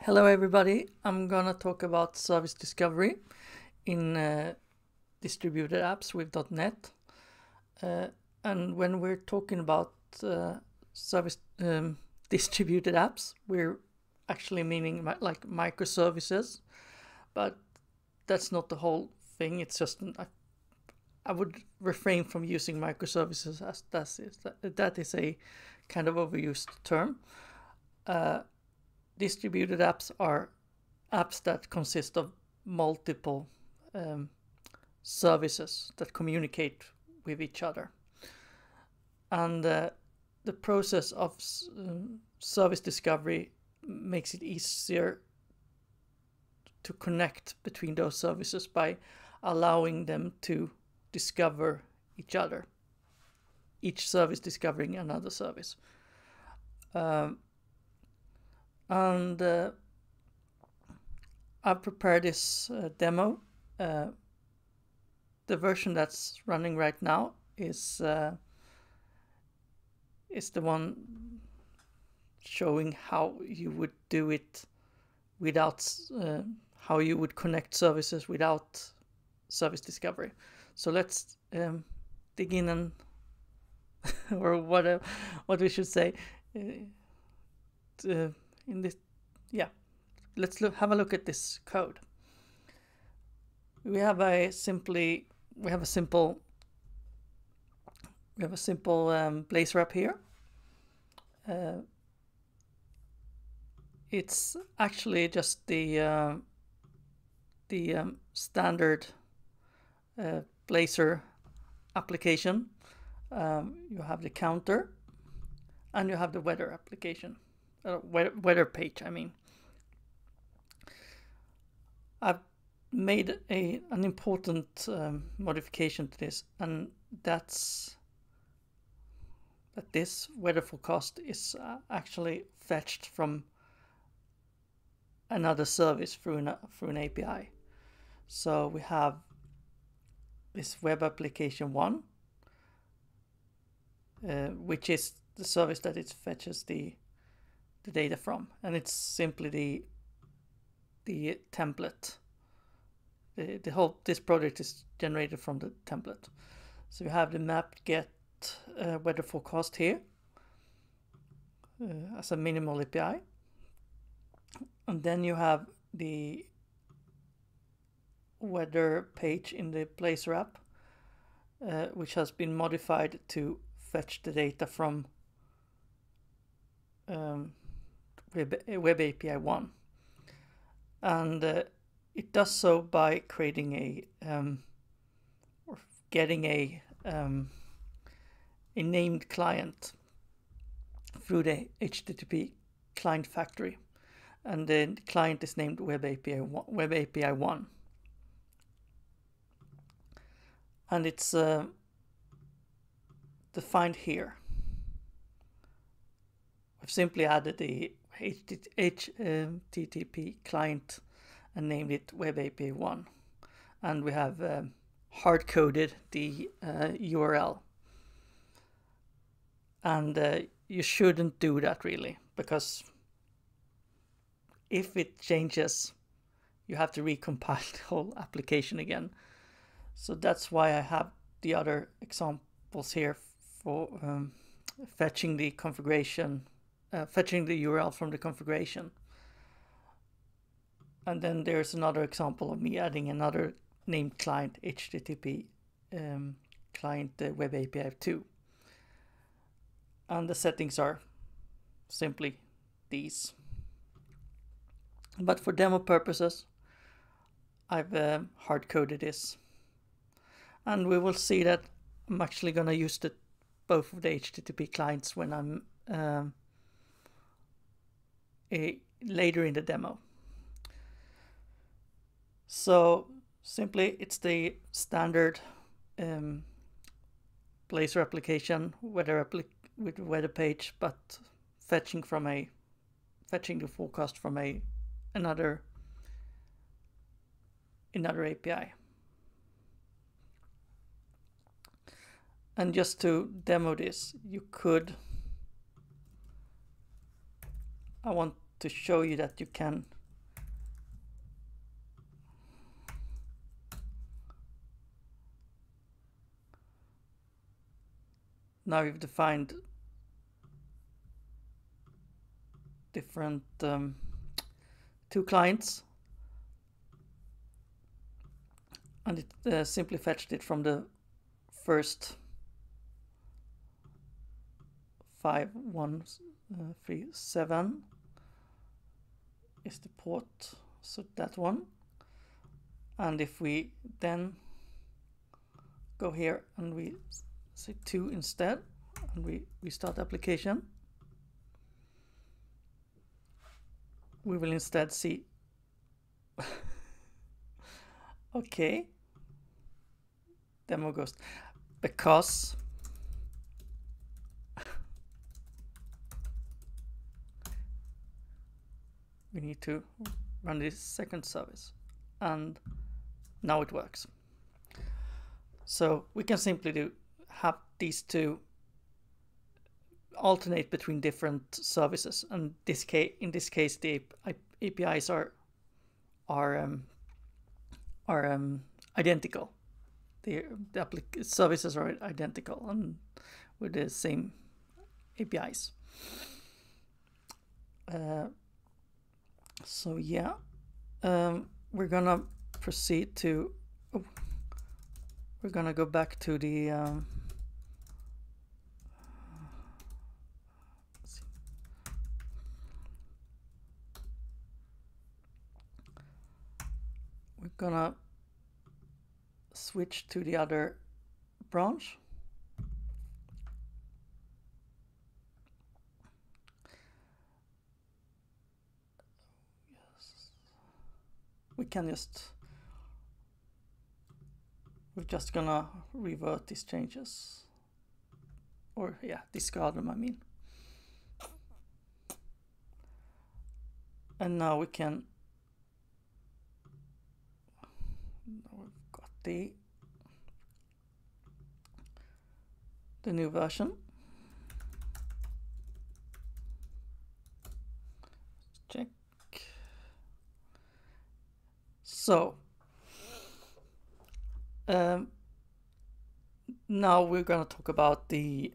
Hello everybody, I'm gonna talk about service discovery in distributed apps with .NET. And when we're talking about service distributed apps, we're actually meaning like microservices, but that's not the whole thing. It's just I would refrain from using microservices as that is a kind of overused term. Distributed apps are apps that consist of multiple services that communicate with each other. And the process of service discovery makes it easier to connect between those services by allowing them to discover each other, each service discovering another service. I've prepared this demo. The version that's running right now is the one showing how you would do it without how you would connect services without service discovery. So let's dig in and or what we should say in this. Let's have a look at this code. We have a simple Blazor app here. It's actually just the standard Blazor application. You have the counter, and you have the weather application, weather page. I mean, I've made an important modification to this, and that's that this weather forecast is actually fetched from another service through an API. So we have this web application 1, which is the service that it fetches the data from, and it's simply the template. This project is generated from the template. So you have the map get weather forecast here as a minimal API, and then you have the weather page in the Blazor app, which has been modified to fetch the data from Web API 1. And it does so by creating or getting a named client through the HTTP client factory, and the client is named Web API 1, and it's defined here. We've simply added the HTTP client and named it Web API 1, and we have hard-coded the URL. And you shouldn't do that really, because if it changes, you have to recompile the whole application again. So that's why I have the other examples here for fetching the configuration, fetching the URL from the configuration. And then there's another example of me adding another named client, HTTP client Web API 2. And the settings are simply these. But for demo purposes, I've hard-coded this. And we will see that I'm actually going to use both of the HTTP clients when I'm later in the demo. So simply, it's the standard Blazor application with weather page, but fetching the forecast from another API. And just to demo this, I want to show you that you can now we've defined different two clients, and it simply fetched it from the first 5137 is the port, so that one. And if we then go here and we say 2 instead, and we restart application, we will instead see okay, demo ghost, because we need to run this second service, and now it works. So we can simply have these two alternate between different services, and in this case the APIs are identical. The services are identical and with the same APIs. So yeah, we're gonna proceed to. We're gonna go back to the. We're gonna switch to the other branch. Yes. We're just gonna revert these changes, or yeah, discard them, I mean. And now we can. We've got the new version. Check. So now we're going to talk about the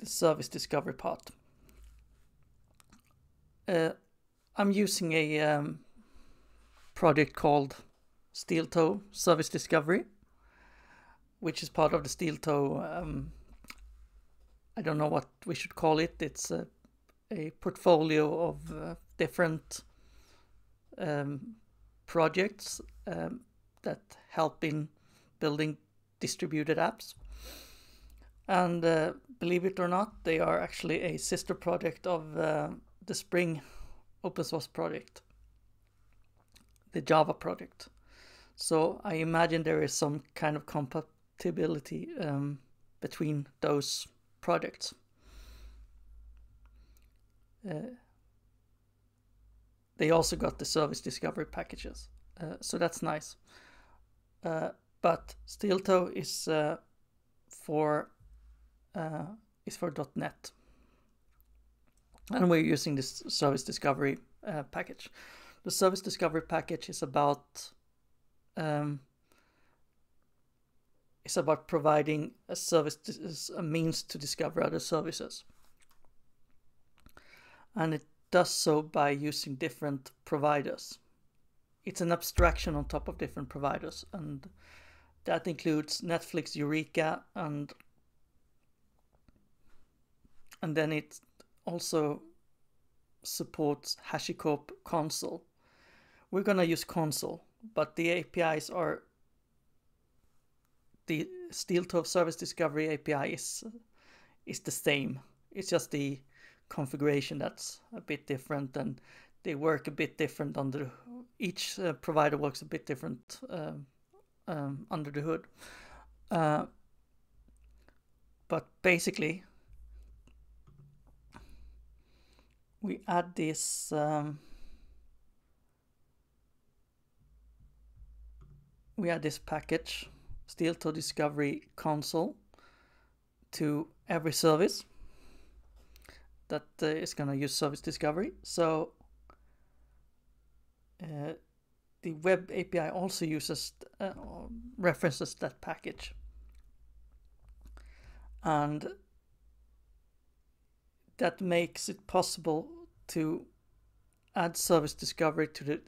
service discovery part. I'm using a project called Steeltoe Service Discovery, which is part of the Steeltoe. I don't know what we should call it. It's a portfolio of different projects that help in building distributed apps. And believe it or not, they are actually a sister project of the Spring open source project, the Java project. So I imagine there is some kind of compatibility between those projects. They also got the service discovery packages, so that's nice. But Steeltoe is for .NET, and we're using this service discovery package. The service discovery package is about providing a service, a means to discover other services, and it does so by using different providers. It's an abstraction on top of different providers, and that includes Netflix Eureka, and then it also supports HashiCorp Console. We're gonna use Console, but the APIs are the Steeltoe Service Discovery API is the same. It's just the configuration that's a bit different, and they work a bit different under each provider works a bit different under the hood. But basically, we add this package, Steeltoe Discovery Console, to every service that is going to use service discovery. So the web API also uses references that package, and that makes it possible to add service discovery to the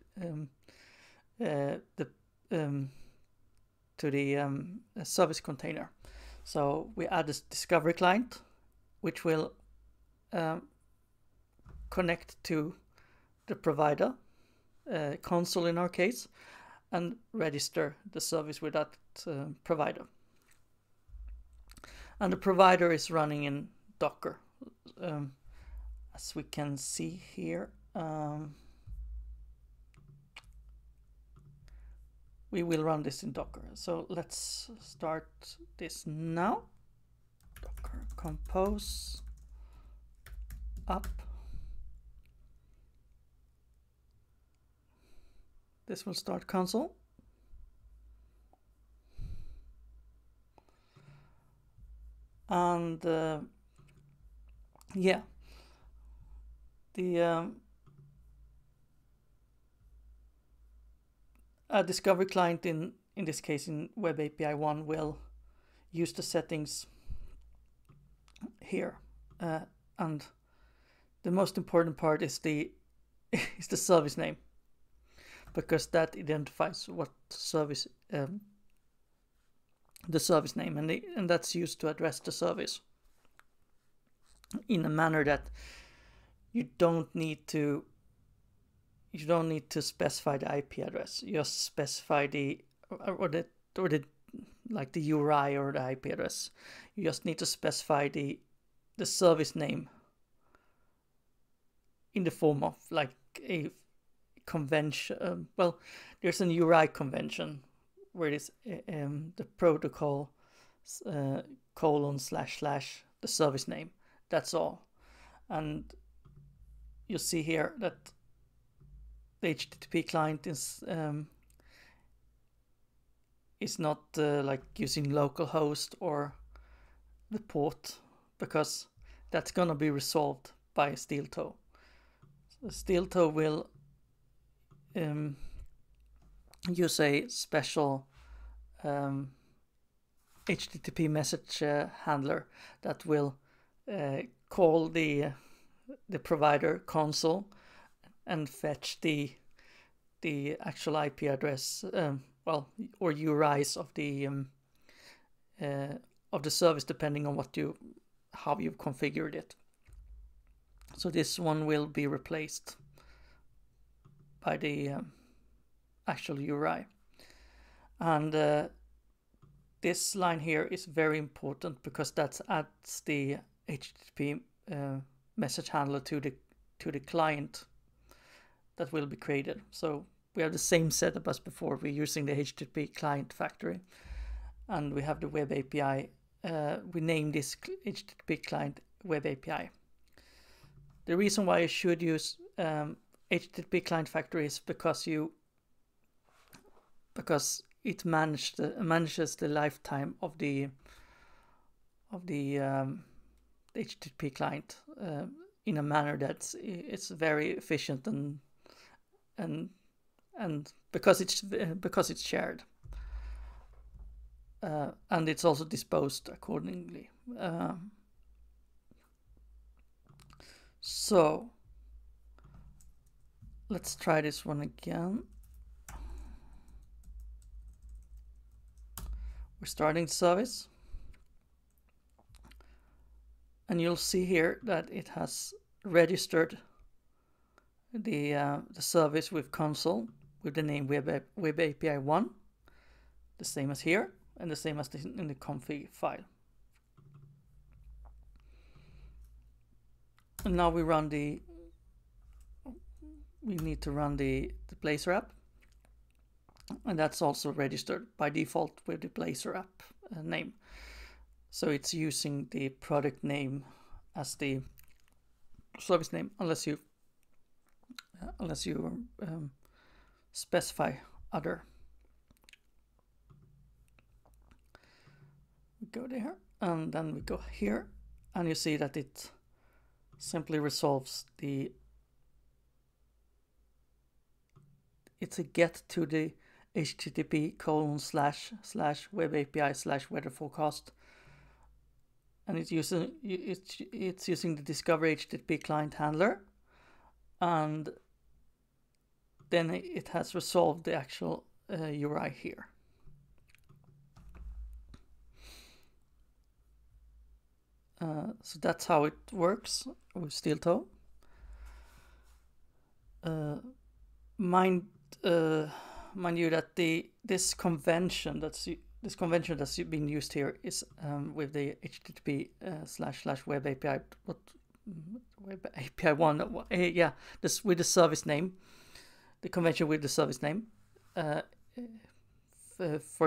service container. So we add this discovery client, which will connect to the provider console in our case, and register the service with that provider. And the provider is running in Docker, as we can see here. We will run this in Docker. So let's start this now. Docker compose up. This will start console. And yeah, the discovery client in this case in Web API 1 will use the settings here, and the most important part is the is the service name, because that identifies what service the service name, and that's used to address the service in a manner that you don't need to specify the IP address. You just specify the like the URI or the IP address. You just need to specify the service name in the form of like a convention. Well, there's an URI convention where it is the protocol / the service name. That's all. And you see here that the HTTP client is not like using localhost or the port, because that's gonna be resolved by Steeltoe. So Steeltoe will use a special HTTP message handler that will call the provider console and fetch the actual IP address, or URIs of the service, depending on how you've configured it. So this one will be replaced by the actual URI, and this line here is very important because that adds the HTTP message handler to the client that will be created. So we have the same setup as before. We're using the HTTP client factory, and we have the web API. We name this HTTP client web API. The reason why you should use HTTP client factory is because it manages the lifetime of the HTTP client in a manner that's very efficient and because it's shared, and it's also disposed accordingly. So let's try this one again. We're starting the service, and you'll see here that it has registered the service with console with the name Web API 1, the same as here and the same as in the config file. And now we need to run the Blazor app, and that's also registered by default with the Blazor app name. So it's using the product name as the service name, unless you specify other. We go there, and then we go here, and you see that it simply resolves it's a get to the http://web API/weather forecast, and it's using the Discover HTTP client handler, and then it has resolved the actual URI here. So that's how it works with Steeltoe. Mind you that this convention that's been used here is with the http//web API web API 1 this with the service name, the convention with the service name for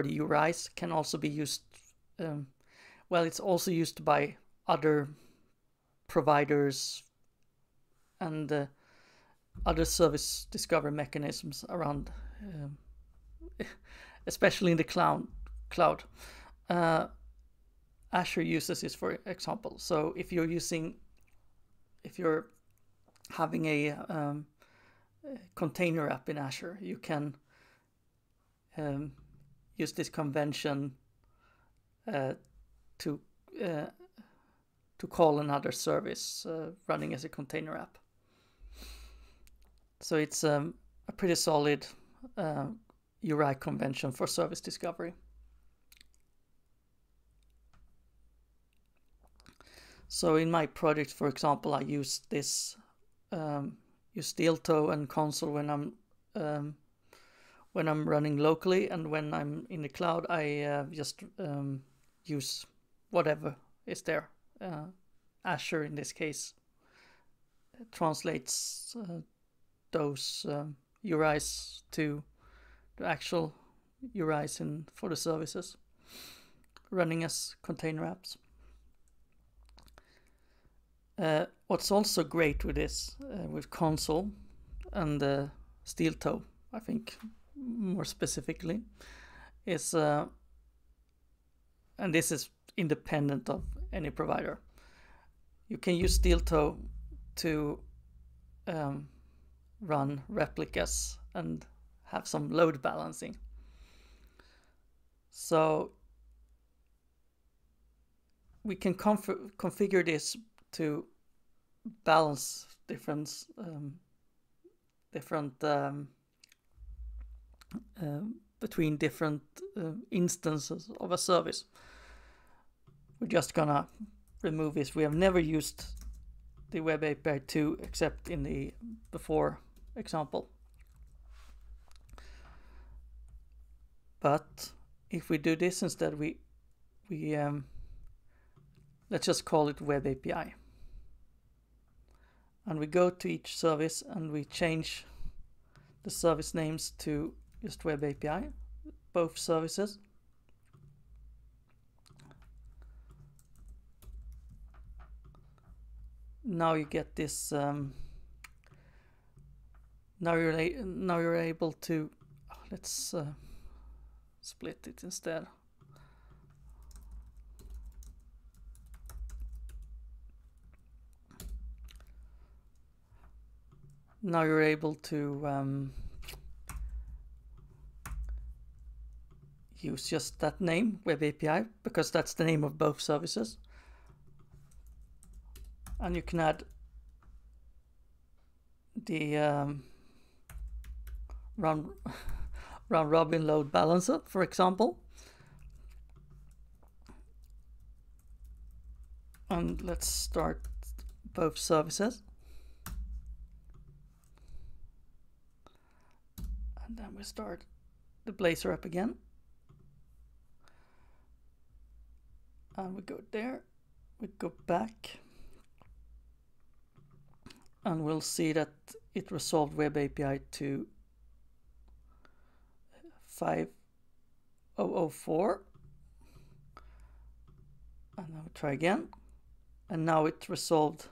the URIs can also be used. Well, it's also used by other providers and other service discovery mechanisms around, especially in the cloud. Azure uses this, for example. So if you're having a container app in Azure, you can use this convention to call another service running as a container app. So it's a pretty solid URI convention for service discovery. So in my project, for example, I use this use Steeltoe and console when I'm running locally, and when I'm in the cloud, I just use whatever is there. Azure, in this case, translates those URIs to the actual URIs for the services running as container apps. What's also great with this, with console and Steeltoe, I think more specifically, is and this is independent of any provider. You can use Steeltoe to run replicas and have some load balancing. So we can configure this to balance different between different instances of a service. We're just gonna remove this. We have never used the Web API 2 except in the before example. But if we do this instead, we let's just call it Web API. And we go to each service and we change the service names to just Web API, both services. Now you get this. Now you're able to. Let's split it instead. Now you're able to use just that name, Web API, because that's the name of both services. And you can add the round robin load balancer, for example. And let's start both services. And then we start the Blazor app again. And we go there, we go back. And we'll see that it resolved Web API to 5004. And now we try again. And now it resolved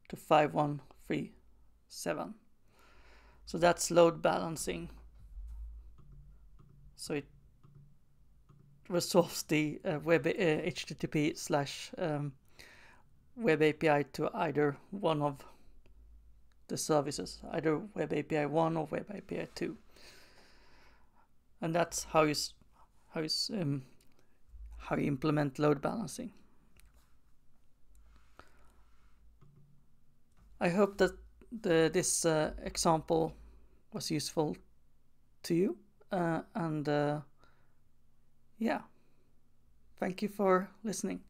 to 5137. So that's load balancing. So it resolves the web HTTP / Web API to either one of the services, either Web API 1 or Web API 2. And that's how you implement load balancing. I hope that this example was useful to you, and yeah, thank you for listening.